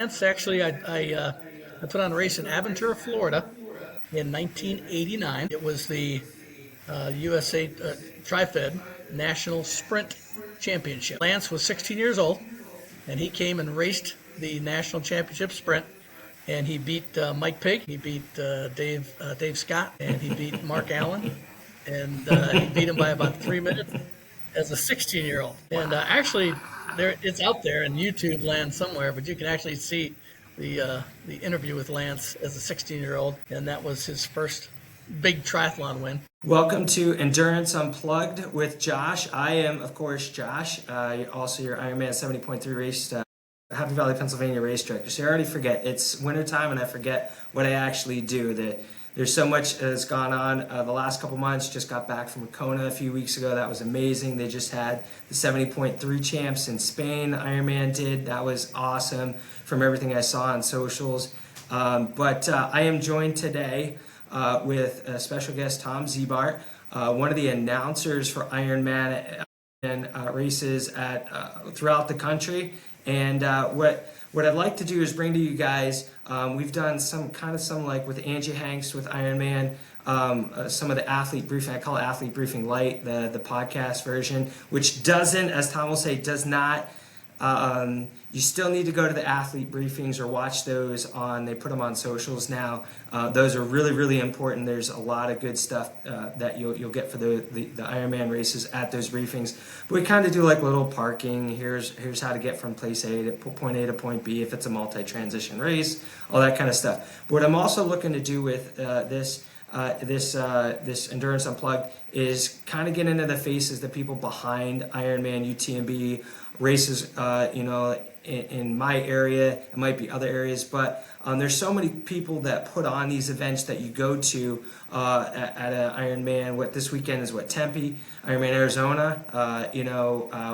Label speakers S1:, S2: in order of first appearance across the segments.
S1: Lance, actually, I put on a race in Aventura, Florida in 1989. It was the USA Tri-Fed National Sprint Championship. Lance was 16 years old, and he came and raced the national championship sprint, and he beat Mike Pig, he beat Dave Scott, and he beat Mark Allen, and he beat him by about 3 minutes as a 16-year-old. And actually, it's out there in YouTube land somewhere, but you can actually see the interview with Lance as a 16-year-old, and that was his first big triathlon win.
S2: Welcome to Endurance Unplugged with Josh. I am, of course, Josh, also your Ironman 70.3 race, Happy Valley, Pennsylvania race director. So I already forget. It's wintertime and I forget what I actually do. There's so much that's gone on the last couple months. Just got back from Kona a few weeks ago. That was amazing. They just had the 70.3 champs in Spain. Ironman did. That was awesome from everything I saw on socials. But I am joined today with a special guest, Tom Ziebart, one of the announcers for Ironman and races throughout the country. And what I'd like to do is bring to you guys, we've done some like with Angie Hanks with Ironman, some of the athlete briefing. I call it athlete briefing light, the podcast version, which doesn't, as Tom will say, does not. You still need to go to the athlete briefings or watch those they put them on socials now. Those are really, really important. There's a lot of good stuff that you'll get for the Ironman races at those briefings. But we kind of do like little parking. Here's how to get from place A to point A to point B if it's a multi-transition race, all that kind of stuff. But what I'm also looking to do with this Endurance Unplugged is kind of get into the faces, the people behind Ironman, UTMB races, in my area. It might be other areas, but there's so many people that put on these events that you go to at an Ironman. What this weekend is Tempe, Ironman Arizona,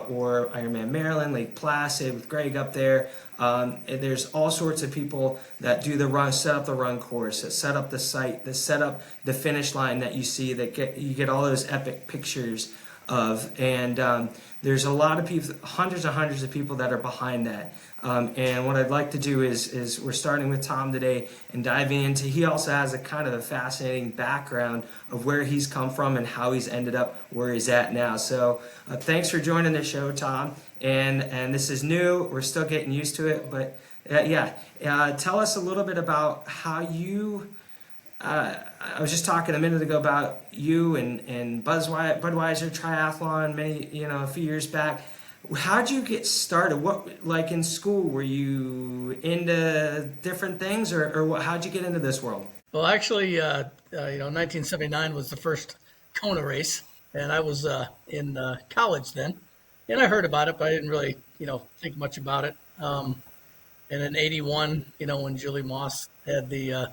S2: or Ironman Maryland, Lake Placid with Greg up there. There's all sorts of people that do the run, set up the run course, that set up the site, that set up the finish line that you see, you get all those epic pictures of, and there's a lot of people, hundreds and hundreds of people that are behind that. And what I'd like to do is we're starting with Tom today and diving into, he also has a kind of a fascinating background of where he's come from and how he's ended up where he's at now. So thanks for joining the show, Tom. And this is new, we're still getting used to it, but tell us a little bit about how you, I was just talking a minute ago about you and Budweiser triathlon a few years back. How'd you get started? What, like in school, were you into different things, or how'd you get into this world?
S1: Well, actually, 1979 was the first Kona race, and I was in college then, and I heard about it, but I didn't really, think much about it. And in '81, when Julie Moss had the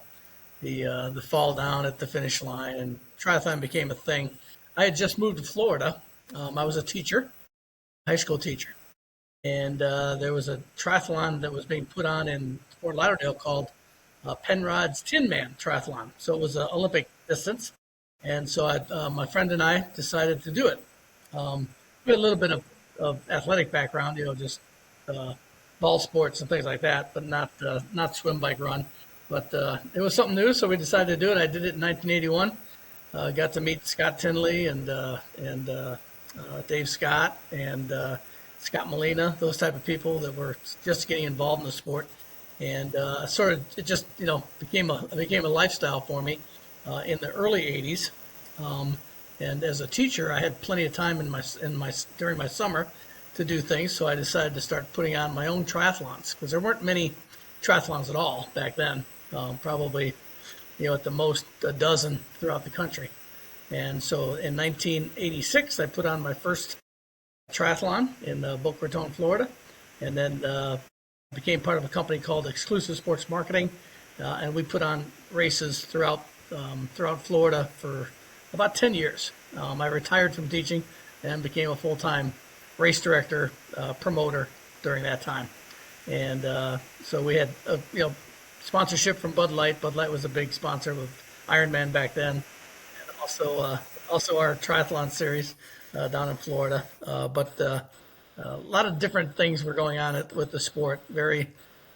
S1: fall down at the finish line and triathlon became a thing. I had just moved to Florida. I was a teacher, high school teacher. And there was a triathlon that was being put on in Fort Lauderdale called Penrod's Tin Man Triathlon. So it was an Olympic distance. And so my friend and I decided to do it. We had a little bit of athletic background, just ball sports and things like that, but not swim, bike, run. But it was something new, so we decided to do it. I did it in 1981. Got to meet Scott Tinley and Dave Scott and Scott Molina, those type of people that were just getting involved in the sport. And it just became a lifestyle for me in the early 80s. And as a teacher, I had plenty of time during my summer to do things, so I decided to start putting on my own triathlons because there weren't many triathlons at all back then. Probably, at the most a dozen throughout the country. And so in 1986, I put on my first triathlon in Boca Raton, Florida, and then became part of a company called Exclusive Sports Marketing, and we put on races throughout Florida for about 10 years. I retired from teaching and became a full-time race director, promoter during that time. And so we had sponsorship from Bud Light. Bud Light was a big sponsor of Ironman back then, and also our triathlon series down in Florida. But a lot of different things were going on with the sport. Very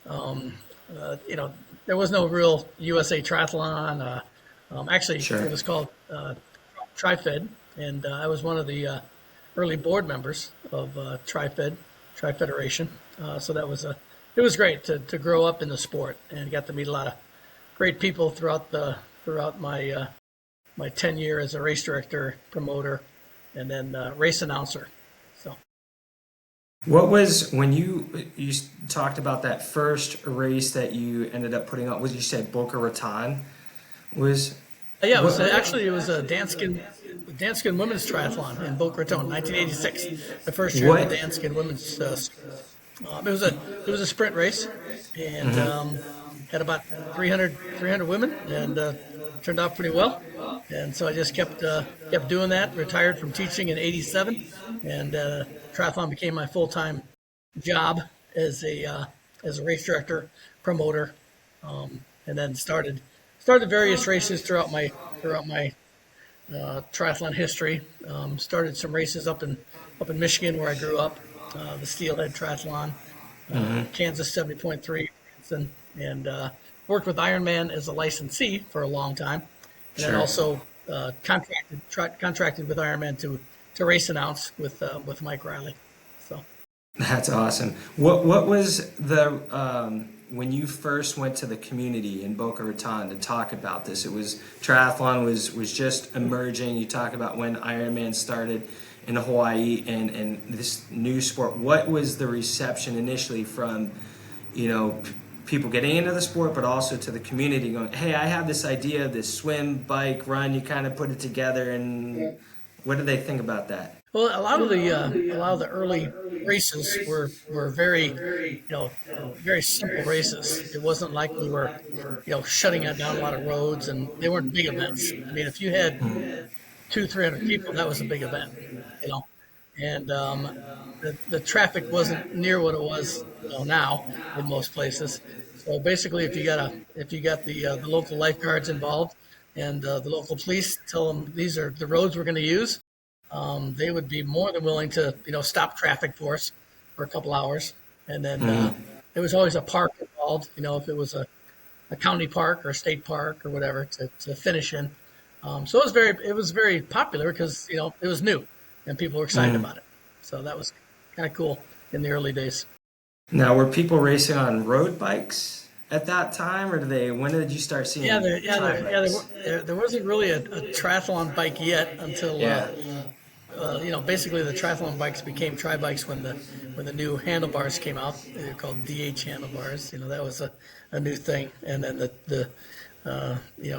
S1: You know, there was no real USA Triathlon. Actually,
S2: Sure.
S1: it was called TriFed, and I was one of the early board members of Tri Federation. So that was it was great to grow up in the sport and got to meet a lot of great people throughout my tenure as a race director, promoter, and then race announcer. So
S2: What was when you talked about that first race that you ended up putting on? Was you said Boca Raton was
S1: yeah, it was
S2: what?
S1: actually it was a Danskin Women's Triathlon in Boca Raton, 1986, the first year of the
S2: What?
S1: Danskin Women's. It was a sprint race, and had about 300 women, and turned out pretty well. And so I just kept doing that. Retired from teaching in '87, and triathlon became my full time job as a race director, promoter, and then started various races throughout my triathlon history. Started some races up in Michigan where I grew up, the Steelhead Triathlon, Kansas 70.3, and worked with IRONMAN as a licensee for a long time, and then
S2: Sure.
S1: also contracted with IRONMAN to race announce with Mike Riley. So.
S2: That's awesome. What was the when you first went to the community in Boca Raton to talk about this? It was triathlon was just emerging. You talk about when Ironman started in Hawaii and this new sport. What was the reception initially from people getting into the sport, but also to the community going, "Hey, I have this idea, this swim, bike, run." You kind of put it together, and what did they think about that?
S1: Well, a lot of the early races were very, very simple races. It wasn't like we were, shutting down a lot of roads, and they weren't big events. I mean, if you had 300 people, that was a big event, you know, and the traffic wasn't near what it was, now in most places. So basically, if you got the local lifeguards involved and the local police, tell them these are the roads we're going to use, they would be more than willing to, stop traffic for us for a couple hours. And then there was always a park involved, if it was a county park or a state park or whatever to finish in. So it was very popular because, it was new and people were excited about it. So that was kind of cool in the early days.
S2: Now, were people racing on road bikes at that time, or when did you start seeing tri-bikes?
S1: There wasn't really a triathlon bike yet until
S2: Yeah.
S1: basically the triathlon bikes became tri bikes when the new handlebars came out. They're called DH handlebars. That was a new thing, and then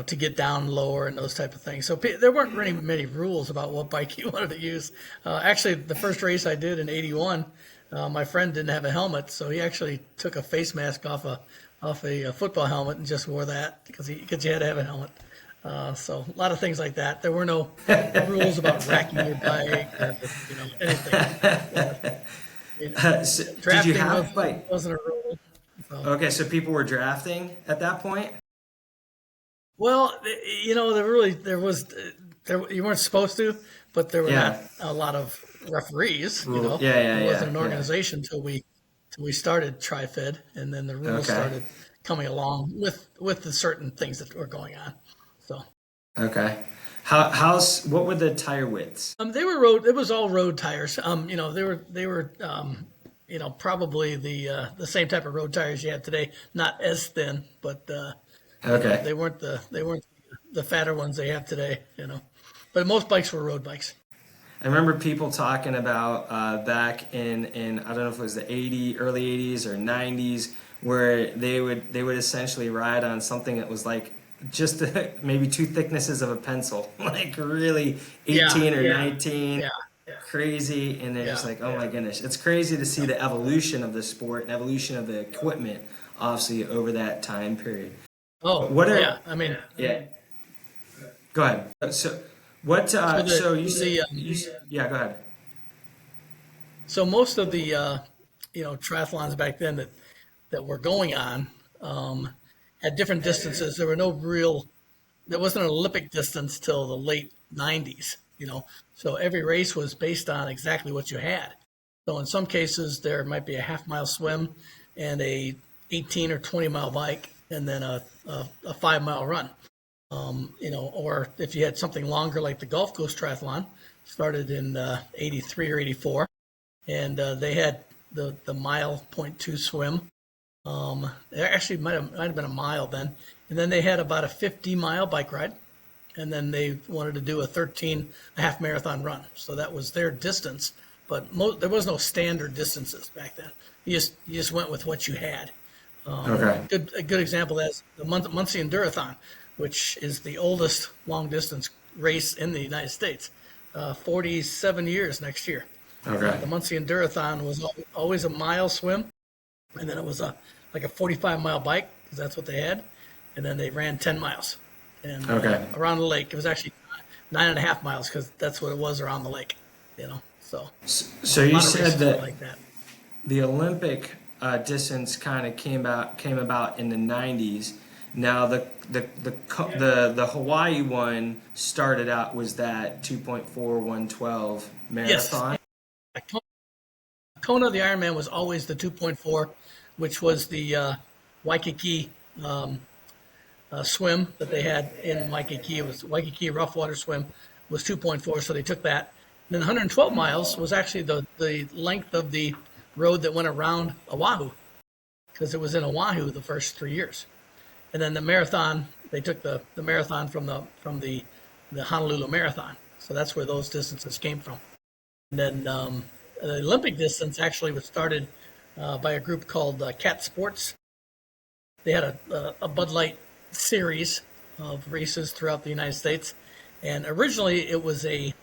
S1: to get down lower and those type of things. So there weren't really many rules about what bike you wanted to use. Actually, the first race I did in '81, my friend didn't have a helmet, so he actually took a face mask off a football helmet and just wore that because you had to have a helmet. So a lot of things like that. There were no rules about racking your bike or anything.
S2: So did you
S1: Drafting
S2: have bike?
S1: wasn't a rule. So.
S2: Okay, so people were drafting at that point?
S1: Well, there you weren't supposed to, but there were not
S2: Yeah.
S1: a lot of referees.
S2: Yeah, yeah,
S1: It
S2: yeah,
S1: wasn't an
S2: yeah.
S1: organization till we started TriFed, and then the rules
S2: Okay.
S1: started coming along with the certain things that were going on. So.
S2: Okay. What were the tire widths?
S1: They were road. It was all road tires. They were probably the same type of road tires you have today. Not as thin, but
S2: Okay.
S1: they weren't the fatter ones they have today. But most bikes were road bikes.
S2: I remember people talking about back in I don't know if it was the early 80s or 90s, where they would essentially ride on something that was like just maybe two thicknesses of a pencil, like really
S1: Yeah,
S2: 18 or
S1: yeah,
S2: 19,
S1: yeah,
S2: crazy, and they're just
S1: yeah,
S2: like, oh
S1: yeah.
S2: my goodness, it's crazy to see the evolution of the sport and evolution of the equipment, obviously over that time period.
S1: Oh,
S2: What are
S1: yeah. I mean,
S2: yeah? Go ahead. So what?
S1: so
S2: So
S1: the the
S2: yeah. Go ahead.
S1: so most of the triathlons back then that were going on had different distances. There wasn't an Olympic distance till the late '90s. So every race was based on exactly what you had. So in some cases there might be a half mile swim and a 18 or 20 mile bike and then a 5 mile run. Or if you had something longer like the Gulf Coast Triathlon, started in 83 or 84, and they had the mile .2 swim. It actually might have been a mile then, and then they had about a 50-mile bike ride, and then they wanted to do a 13 a half marathon run. So that was their distance, but there was no standard distances back then. You just went with what you had.
S2: Okay.
S1: A good example is the Muncie Endurathon, which is the oldest long distance race in the United States. 47 years next year.
S2: Okay.
S1: The Muncie Endurathon was always a mile swim, and then it was like a 45-mile bike, because that's what they had, and then they ran 10 miles. And around the lake, it was actually 9.5 miles, because that's what it was around the lake. So
S2: you said that,
S1: like that
S2: the Olympic distance kind of came about in the 90s. Now the Hawaii one started out, was that 2.4112 marathon?
S1: Yes. Kona, the Ironman, was always the 2.4, which was the Waikiki swim that they had in Waikiki. It was Waikiki rough water swim was 2.4, so they took that. And then 112 miles was actually the length of the road that went around Oahu, because it was in Oahu the first 3 years. And then the marathon, they took the marathon from the Honolulu Marathon. So that's where those distances came from. And then the Olympic distance actually was started by a group called Cat Sports. They had a Bud Light series of races throughout the United States. And originally it was a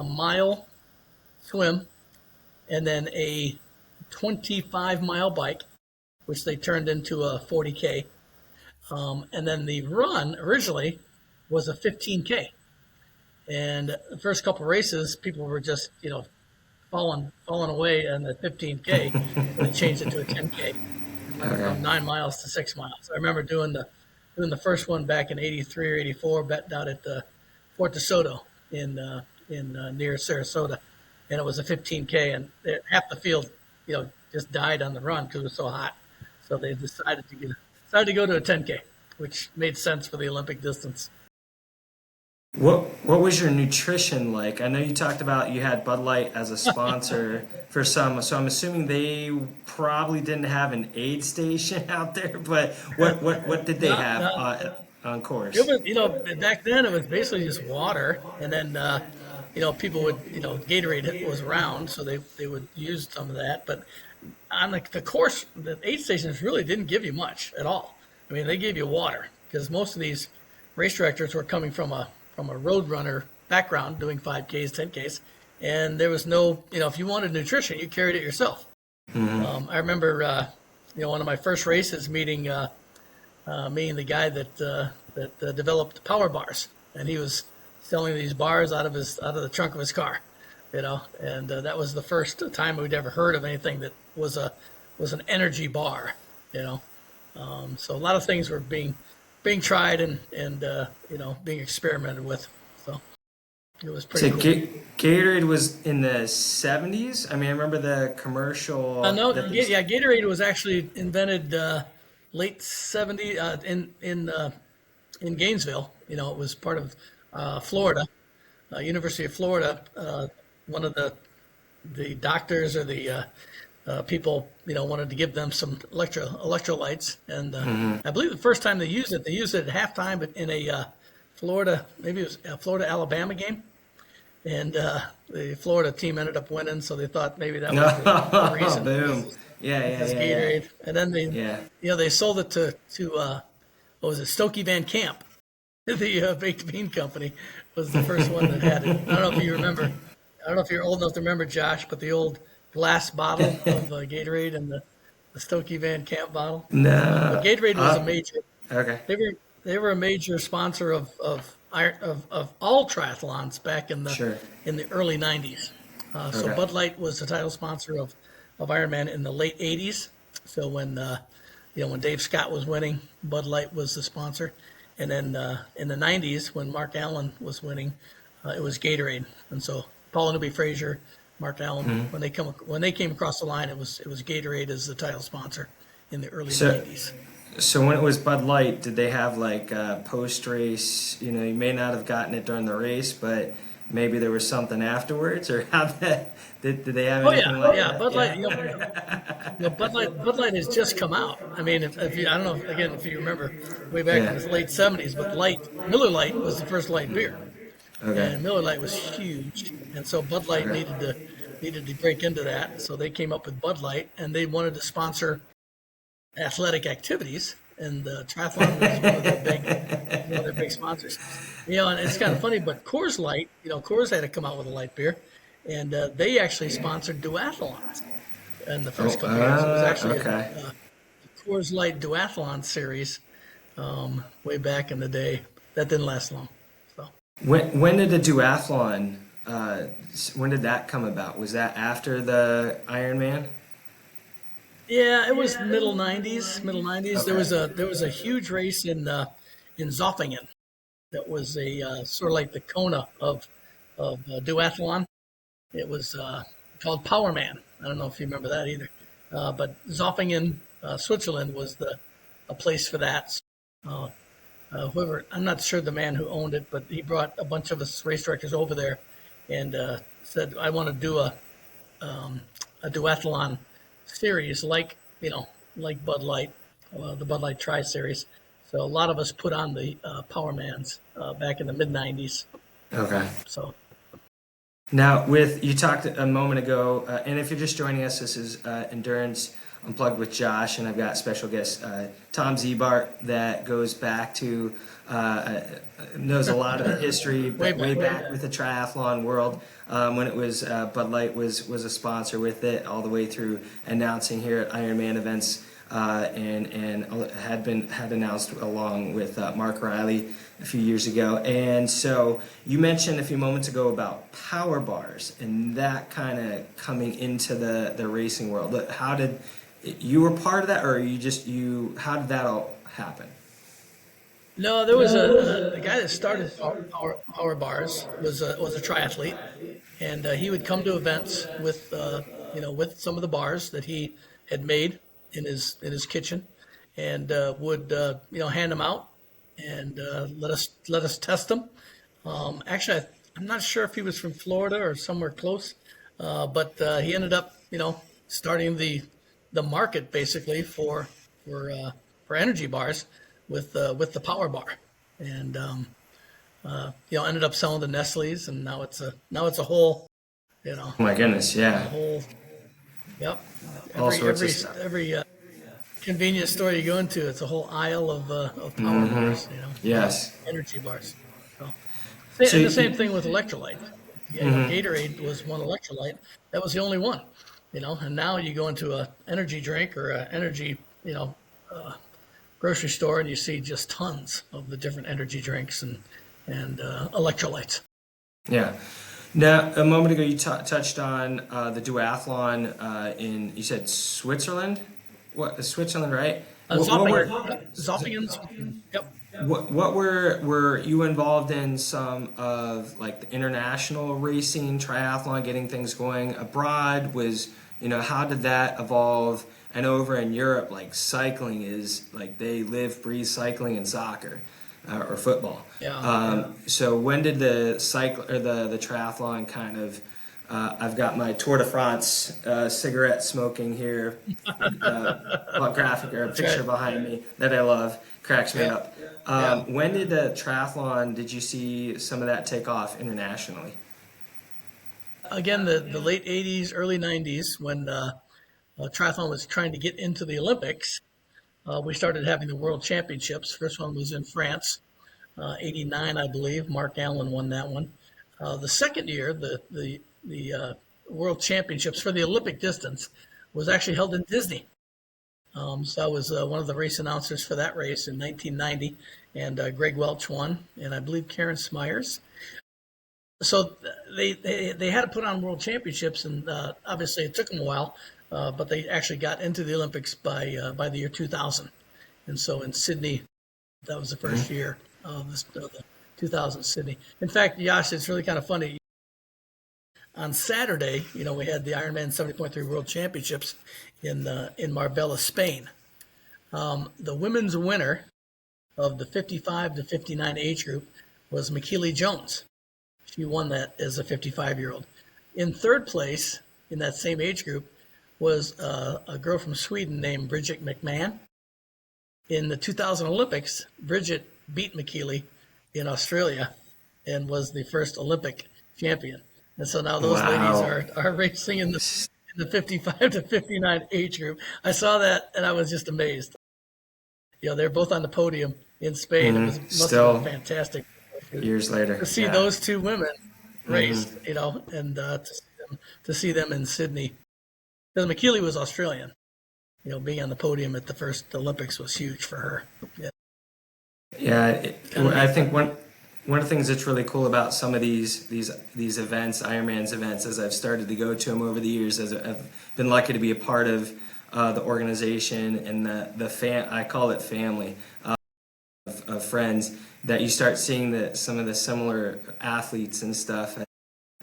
S1: mile swim and then a 25-mile bike, which they turned into a 40K. And then the run originally was a 15K. And the first couple races, people were just, falling away on the 15K. So they changed it to a 10K. From 9 miles to 6 miles. I remember doing the first one back in 83 or 84, betting out at Fort DeSoto in near Sarasota. And it was a 15K, and half the field, just died on the run because it was so hot. So they decided to go to a 10K, which made sense for the Olympic distance.
S2: What was your nutrition like? I know you talked about you had Bud Light as a sponsor for some, so I'm assuming they probably didn't have an aid station out there. But what did they have on course?
S1: It was, back then it was basically just water, and then people would, Gatorade was around, so they would use some of that. But on the course, the aid stations really didn't give you much at all. I mean, they gave you water, because most of these race directors were coming from a road runner background, doing 5Ks, 10Ks, and there was no, if you wanted nutrition, you carried it yourself. Mm-hmm. I remember, one of my first races meeting the guy that developed power bars, and he was selling these bars out of the trunk of his car, and that was the first time we'd ever heard of anything that was an energy bar, so a lot of things were being tried and being experimented with. So it was pretty cool.
S2: Gatorade was in the 70s? I mean, I remember the commercial.
S1: Gatorade was actually invented late 70s in Gainesville. It was part of Florida, University of Florida. One of the doctors or the people, wanted to give them some electrolytes, and I believe the first time they used it at halftime, but in a Florida, maybe it was a Florida-Alabama game, and the Florida team ended up winning, so they thought maybe that was the reason.
S2: Boom. Yeah.
S1: Gatorade. And then they sold it to what was it, Stokey Van Camp, the baked bean company was the first one that had it. I don't know if you remember. I don't know if you're old enough to remember, Josh, but the old glass bottle of Gatorade and the Stokey Van Camp bottle.
S2: No.
S1: But Gatorade was a major.
S2: Okay.
S1: They were a major sponsor of all triathlons back in the early 90s. So Bud Light was the title sponsor of Ironman in the late 80s. So when Dave Scott was winning, Bud Light was the sponsor, and then in the 90s when Mark Allen was winning, it was Gatorade. And so Paula Newby Frazier, Mark Allen. When they came across the line, it was Gatorade as the title sponsor in the early
S2: So,
S1: '90s.
S2: so when it was Bud Light, did they have like post race? You know, you may not have gotten it during the race, but maybe there was something afterwards, or how that did they have
S1: Oh
S2: anything like
S1: yeah.
S2: that?
S1: Bud Light,
S2: Yeah.
S1: Bud Light has just come out. I mean, if you, I don't know, again, if you remember way back in
S2: Yeah.
S1: the late '70s, but Miller Lite was the first light beer,
S2: Okay.
S1: and Miller Lite was huge, and so Bud Light
S2: Okay.
S1: needed to break into that. So they came up with Bud Light, and they wanted to sponsor athletic activities, and triathlon was one of their big sponsors. And it's kind of funny, but Coors Light, Coors had to come out with a light beer, and they actually sponsored duathlons in the
S2: Oh,
S1: first couple of years. It was actually
S2: okay.
S1: a Coors Light duathlon series way back in the day. That didn't last long. So
S2: When did the duathlon? When did that come about? Was that after the Ironman?
S1: yeah, it was middle '90s. Middle '90s.
S2: Okay.
S1: There was a huge race in Zofingen that was a sort of like the Kona of duathlon. It was called Powerman. I don't know if you remember that either. But Zofingen, Switzerland, was the a place for that. Uh, Whoever, I'm not sure the man who owned it, but he brought a bunch of us race directors over there and said, "I want to do a duathlon series like like Bud Light, the Bud Light Tri Series." So a lot of us put on the Powermans back in the mid '90s.
S2: Okay.
S1: So
S2: Now, with you talked a moment ago, and if you're just joining us, this is Endurance Unplugged with Josh, and I've got special guest Tom Ziebart that goes back to knows a lot of the history way back with the triathlon world when it was Bud Light was a sponsor with it all the way through announcing here at Ironman events. And had announced along with Mark Riley a few years ago. And so you mentioned a few moments ago about power bars and that kind of coming into the racing world. How did you were part of that, or how did that all happen?
S1: no, there was a guy that started power bars was a triathlete, and he would come to events with with some of the bars that he had made in his kitchen, and would hand them out and let us test them. Actually, I'm not sure if he was from Florida or somewhere close, but he ended up starting the market basically for energy bars with the power bar, and ended up selling to Nestle's, and now it's a whole
S2: Oh my goodness,
S1: a
S2: yeah,
S1: whole yep
S2: all sorts of stuff.
S1: every convenience store you go into, it's a whole aisle of power bars,
S2: Yes.
S1: energy bars. So,
S2: So
S1: and the same
S2: you,
S1: thing with electrolyte. Gatorade was one electrolyte. That was the only one, And now you go into a energy drink or a energy, grocery store, and you see just tons of the different energy drinks and electrolytes.
S2: yeah. Now, a moment ago, you touched on the duathlon in, you said Switzerland? What, Switzerland, right? What were,
S1: Zoppingen. Yep.
S2: what were you involved in some of like the international racing, triathlon, getting things going abroad? How did that evolve? And over in Europe, like cycling is like they live, breathe cycling and soccer. Or football.
S1: Yeah.
S2: So when did the cycle or the triathlon kind of? I've got my Tour de France cigarette smoking here, graphic or a
S1: That's
S2: picture
S1: right.
S2: behind me that I love. Cracks me
S1: Yeah.
S2: up.
S1: Yeah.
S2: When did the triathlon? Did you see some of that take off internationally?
S1: Again, the late '80s, early '90s, when triathlon was trying to get into the Olympics. We started having the World Championships. First one was in France, '89, I believe. Mark Allen won that one. The second year, the World Championships for the Olympic distance was actually held in Disney. So I was one of the race announcers for that race in 1990, and Greg Welch won, and I believe Karen Smyers. So they had to put on World Championships, and obviously it took them a while, but they actually got into the Olympics by the year 2000. And so in Sydney, that was the first year of the 2000 Sydney. In fact, Josh, it's really kind of funny. on Saturday, we had the Ironman 70.3 World Championships in Marbella, Spain. The women's winner of the 55 to 59 age group was McKeely Jones. She won that as a 55-year-old. In third place in that same age group was a girl from Sweden named Bridget McMahon. In the 2000 Olympics, Bridget beat McKeely in Australia and was the first Olympic champion. And so now those ladies
S2: Wow.
S1: are racing in the 55 to 59 age group. I saw that and I was just amazed. They're both on the podium in Spain. Must have been
S2: Still
S1: fantastic
S2: years later.
S1: to see
S2: Yeah.
S1: those two women race, and to see them in Sydney. Because McKeely was Australian. Being on the podium at the first Olympics was huge for her. Yeah,
S2: Yeah,
S1: kind of
S2: I
S1: neat.
S2: think one of the things that's really cool about some of these events, Ironman's events, as I've started to go to them over the years, as I've been lucky to be a part of the organization and I call it family of friends, that you start seeing some of the similar athletes and stuff.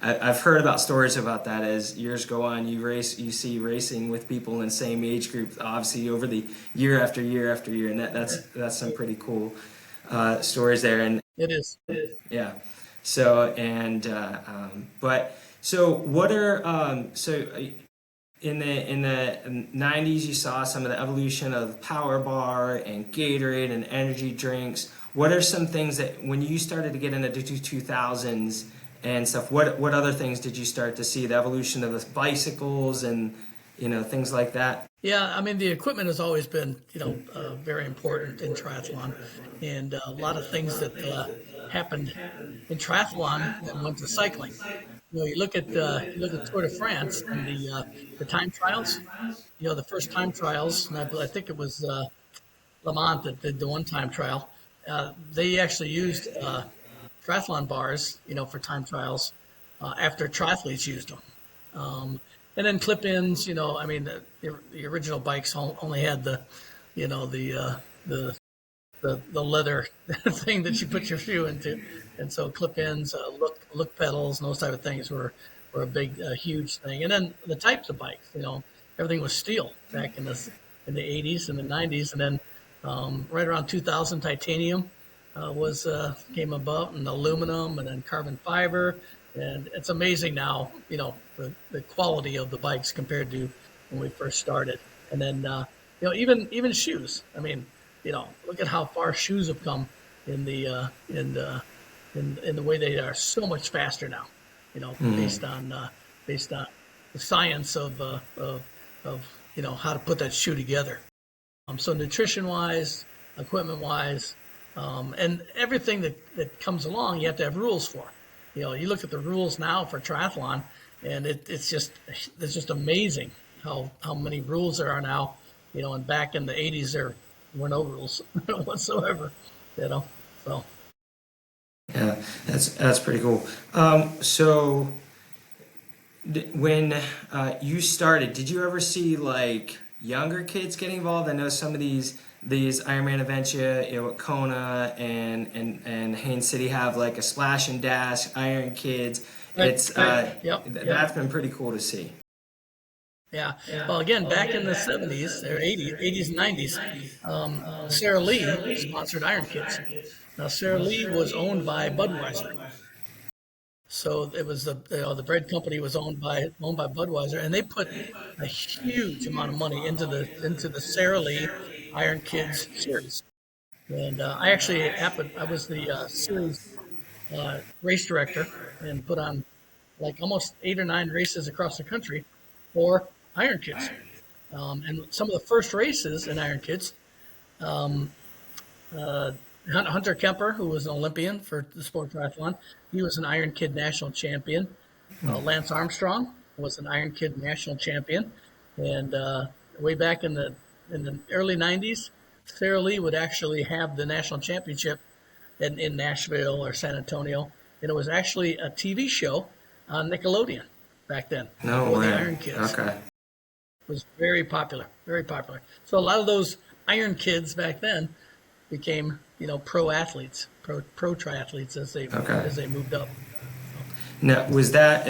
S2: I've heard about stories about that as years go on. You see racing with people in the same age group, obviously over the year after year after year, and that's some pretty cool stories there. And
S1: It is.
S2: yeah, so what are in the 90s you saw some of the evolution of Power Bar and Gatorade and energy drinks. What are some things that when you started to get into the 2000s and stuff, what other things did you start to see? The evolution of the bicycles and things like that.
S1: Yeah, I mean, the equipment has always been, very important in triathlon. And a lot of things that happened in triathlon that went to cycling. You look at Tour de France and the time trials. The first time trials, and I think it was Lamont that did the one time trial. They actually used triathlon bars, for time trials after triathletes used them. And then clip-ins, I mean, the original bikes only had the leather thing that you put your shoe into, and so clip-ins, look pedals, and those type of things were a big, huge thing. And then the types of bikes, everything was steel back in the 80s and the 90s, and then right around 2000, titanium came about, and aluminum, and then carbon fiber, and it's amazing now, the quality of the bikes compared to when we first started. And then even shoes. I mean, look at how far shoes have come in the way they are so much faster now. Based on the science of how to put that shoe together. So nutrition wise, equipment wise, and everything that comes along, you have to have rules for. You look at the rules now for triathlon, and it's just amazing how many rules there are now. And back in the 80s, there were no rules whatsoever. So
S2: Yeah, that's pretty cool. So when you started, did you ever see like younger kids getting involved? I know some of these Ironman events, at Kona and Haines City have like a splash and dash Iron Kids.
S1: right,
S2: It's
S1: right, yep,
S2: that's been pretty cool to see.
S1: yeah. Well, again, back in the 70s or 80s and 90s, Sarah Lee sponsored Iron Kids. Now, Sarah Lee was owned by Budweiser. So it was the bread company was owned by Budweiser, and they put a huge amount of money into the Sara Lee Iron Kids series. And I was the series race director and put on like almost 8 or 9 races across the country for Iron Kids. And some of the first races in Iron Kids, uh, Hunter Kemper, who was an Olympian for the sport triathlon, he was an Iron Kid national champion. Lance Armstrong was an Iron Kid national champion, and way back in the early '90s, Sarah Lee would actually have the national championship in Nashville or San Antonio, and it was actually a TV show on Nickelodeon back then
S2: No
S1: for the
S2: way.
S1: Iron Kids.
S2: Okay.
S1: It was very popular, very popular. So a lot of those Iron Kids back then became pro athletes, pro triathletes as they
S2: Okay.
S1: as they moved up.
S2: Now, was that,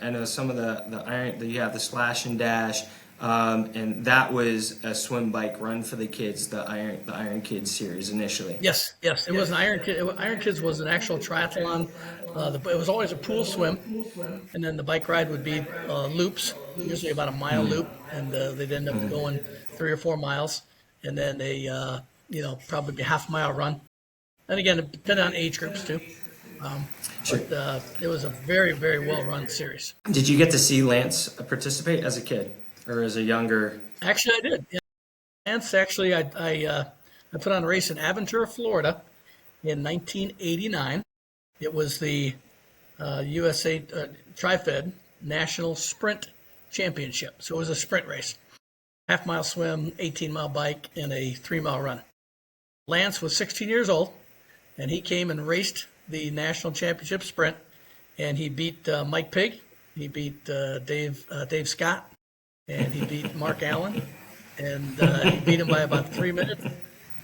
S2: I know some of the iron, you have the slash and dash, and that was a swim, bike, run for the kids, the Iron Kids series initially.
S1: Yes, yes, it was an Iron Kid. Iron Kids was an actual triathlon. It was always a pool swim, and then the bike ride would be loops, usually about a mile loop, and they'd end up going 3 or 4 miles, and then probably a half-mile run. And again, it depended on age groups too. Um,
S2: Sure.
S1: but it was a very, very well-run series.
S2: Did you get to see Lance participate as a kid or as a younger?
S1: Actually, I did. Yeah. Lance, actually, I put on a race in Aventura, Florida, in 1989. It was the USA Tri-Fed National Sprint Championship. So it was a sprint race, half-mile swim, 18-mile bike, and a 3-mile run. Lance was 16 years old, and he came and raced the national championship sprint, and he beat Mike Pigg, he beat Dave Scott, and he beat Mark Allen, and he beat him by about 3 minutes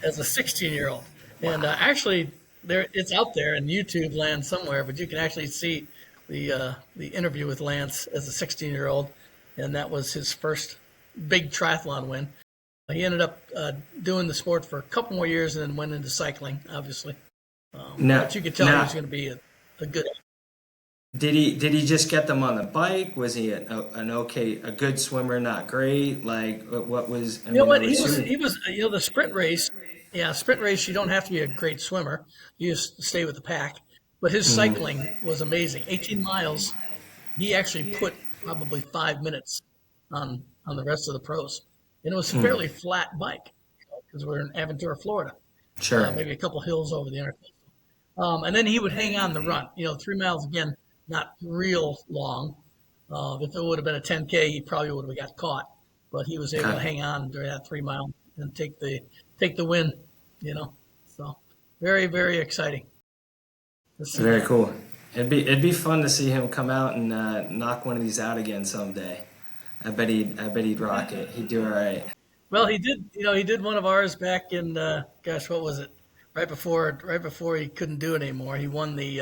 S1: as a 16-year-old. And actually, it's out there in YouTube land somewhere, but you can actually see the interview with Lance as a 16-year-old, and that was his first big triathlon win. He ended up doing the sport for a couple more years and then went into cycling, obviously. But you could tell he was going to be a good.
S2: Did he just get them on the bike? Was he a good swimmer, not great? Like what was?
S1: You know what? He was. The sprint race. Yeah, sprint race. You don't have to be a great swimmer. You just stay with the pack. But his cycling was amazing. 18 miles. He actually put probably 5 minutes on the rest of the pros, and it was a fairly flat bike because we're in Aventura, Florida.
S2: Sure.
S1: Maybe a couple hills over the intercoastal. And then he would hang on the run. 3 miles again, not real long. If it would have been a 10K, he probably would have got caught. But he was able to hang on during that 3 mile and take the win. So very, very exciting.
S2: Very cool. It'd be fun to see him come out and knock one of these out again someday. I bet he'd rock it. He'd do all right.
S1: Well, he did. He did one of ours back in what was it? Right before he couldn't do it anymore. He won the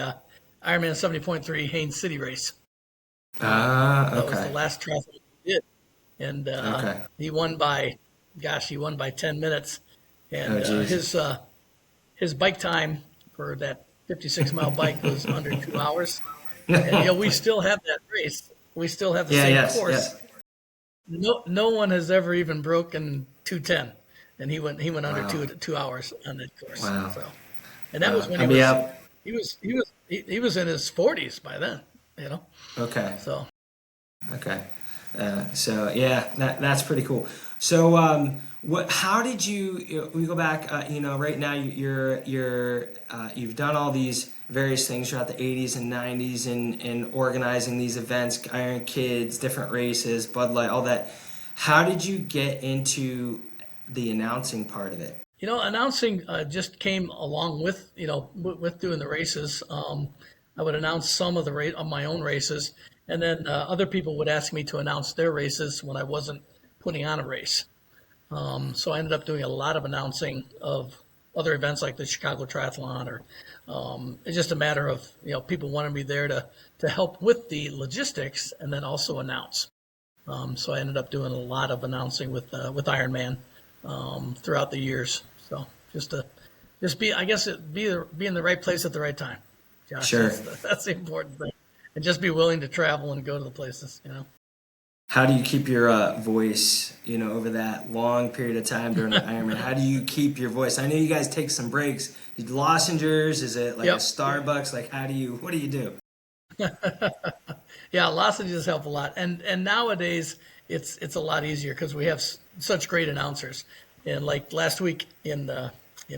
S1: Ironman 70.3 Haines City race. That was the last triathlon he did, and he won by 10 minutes. And his bike time for that 56-mile bike was under 2 hours. And we still have that race. We still have the same course.
S2: Yes.
S1: No one has ever even broken 2:10, and he went under 2 hours on that course.
S2: Wow.
S1: So, and that was when he was in his 40s by then.
S2: Okay.
S1: So.
S2: Okay. So yeah, that's pretty cool. So how did you? We go back. Right now you've done all these various things throughout the 80s and 90s and organizing these events, Iron Kids, different races, Bud Light, all that. How did you get into the announcing part of it?
S1: Announcing just came along with with doing the races. I would announce some of my own races, and then other people would ask me to announce their races when I wasn't putting on a race. So I ended up doing a lot of announcing of other events like the Chicago Triathlon, or it's just a matter of people wanted me there to help with the logistics and then also announce. So I ended up doing a lot of announcing with IRONMAN throughout the years. So just be in the right place at the right time. Josh,
S2: sure,
S1: that's the important thing, and just be willing to travel and go to the places.
S2: How do you keep your voice, over that long period of time during the Ironman? How do you keep your voice? I know you guys take some breaks. Lozenges? Is it like a Starbucks? Like, what do you do?
S1: Yeah, lozenges help a lot. And nowadays, it's a lot easier because we have such great announcers. And like last week in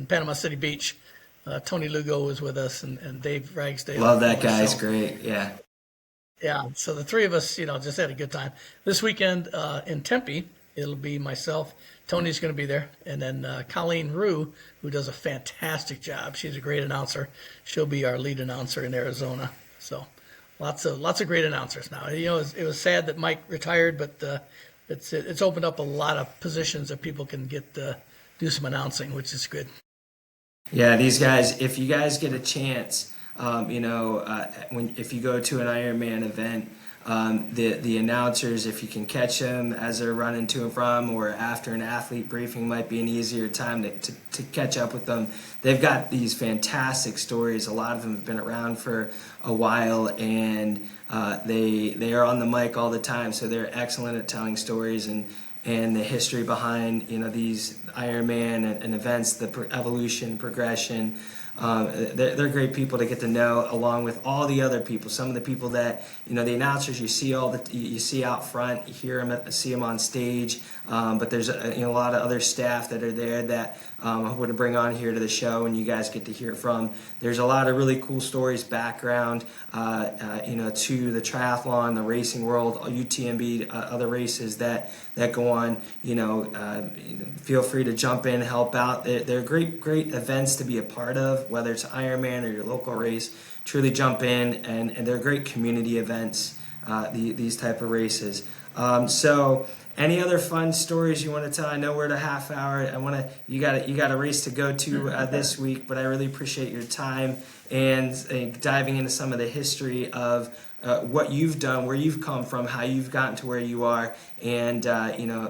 S1: Panama City Beach, Tony Lugo was with us and Dave Ragsdale.
S2: Love that guy. He's great. Yeah.
S1: Yeah, so the three of us, just had a good time. This weekend in Tempe, it'll be myself. Tony's going to be there, and then Colleen Rue, who does a fantastic job. She's a great announcer. She'll be our lead announcer in Arizona. So, lots of great announcers now. It was sad that Mike retired, but it's opened up a lot of positions that people can get do some announcing, which is good.
S2: Yeah, these guys. If you guys get a chance. If you go to an Ironman event, the announcers, if you can catch them as they're running to and from, or after an athlete briefing, might be an easier time to catch up with them. They've got these fantastic stories. A lot of them have been around for a while, and they are on the mic all the time. So they're excellent at telling stories and the history behind these Ironman and events, the evolution, progression. They're great people to get to know, along with all the other people. Some of the people that the announcers you see out front, you hear them, see them on stage. But there's a lot of other staff that are there that I want to bring on here to the show, and you guys get to hear from. There's a lot of really cool stories, background, to the triathlon, the racing world, UTMB, other races that go on. Feel free to jump in, help out. They're great events to be a part of, whether it's Ironman or your local race. Truly jump in, and they're great community events. These type of races. So, any other fun stories you want to tell? I know we're at a half hour. You got a race to go to this week, but I really appreciate your time and diving into some of the history of what you've done, where you've come from, how you've gotten to where you are, and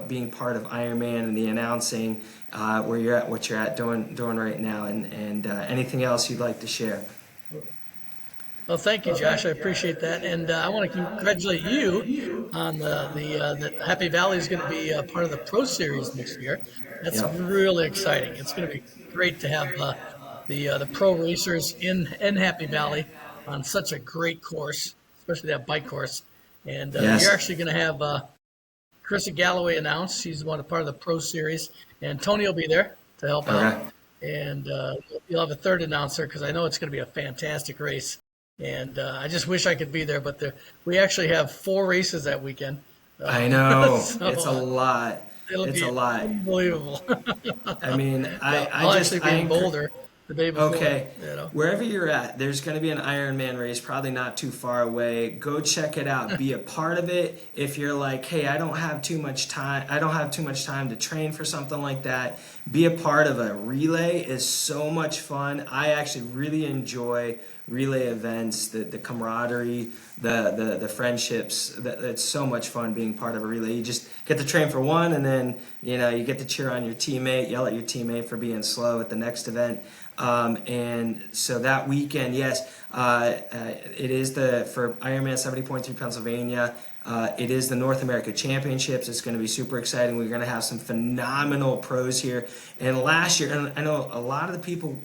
S2: being part of Ironman and the announcing where you're at, what you're at doing right now, and anything else you'd like to share.
S1: Well, thank you, Josh. I appreciate that, and I want to congratulate you on the Happy Valley is going to be part of the Pro Series next year. That's
S2: Yep.
S1: really exciting. It's going to be great to have the pro racers in Happy Valley on such a great course, especially that bike course. And
S2: Yes.
S1: you're actually going to have Chrissy Galloway announce. She's one part of the Pro Series, and Tony will be there to help out.
S2: Okay.
S1: And you'll have a third announcer because I know it's going to be a fantastic race. And I just wish I could be there, but we actually have 4 races that weekend.
S2: I know.
S1: So
S2: It's a lot.
S1: it'll
S2: It's
S1: be
S2: a lot.
S1: unbelievable.
S2: I mean,
S1: I'll actually be in Boulder the day before.
S2: Okay,
S1: You know.
S2: wherever you're at, there's going to be an Ironman race, probably not too far away. Go check it out. Be a part of it. If you're like, hey, I don't have too much time to train for something like that, be a part of a relay. Is so much fun. I actually really enjoy relay events, the camaraderie, the friendships. That's so much fun being part of a relay. You just get to train for one, and then you get to cheer on your teammate, yell at your teammate for being slow at the next event. And so that weekend, yes, it is for Ironman 70.3 Pennsylvania. It is the North America Championships. It's going to be super exciting. We're going to have some phenomenal pros here. And last year, and I know a lot of people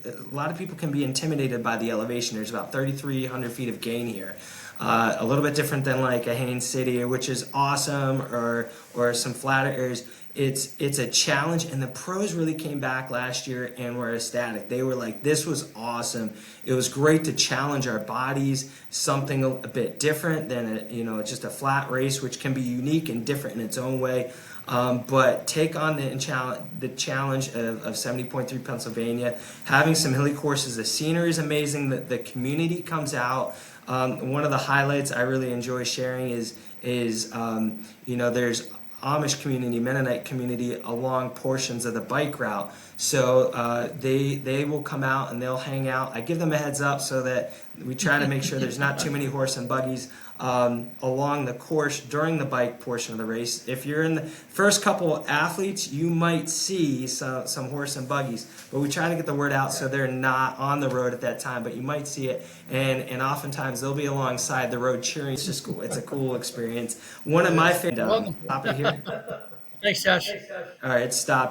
S2: can be intimidated by the elevation. There's about 3,300 feet of gain here. A little bit different than like a Haines City, which is awesome, or some flatter areas. It's a challenge, and the pros really came back last year and were ecstatic. They were like, this was awesome. It was great to challenge our bodies, something a bit different than just a flat race, which can be unique and different in its own way. But take on the challenge of 70.3 Pennsylvania, having some hilly courses. The scenery is amazing. The community comes out. One of the highlights I really enjoy sharing is there's Amish community, Mennonite community along portions of the bike route. So they will come out and they'll hang out. I give them a heads up so that we try to make sure there's not too many horse and buggies along the course during the bike portion of the race. If you're in the first couple athletes, you might see some horse and buggies, but we try to get the word out so they're not on the road at that time, but you might see it, and oftentimes they'll be alongside the road cheering. It's just cool. It's a cool experience. One of my favorite.
S1: Welcome.
S2: Stop it here.
S1: Thanks, Josh.
S2: All right, stop there.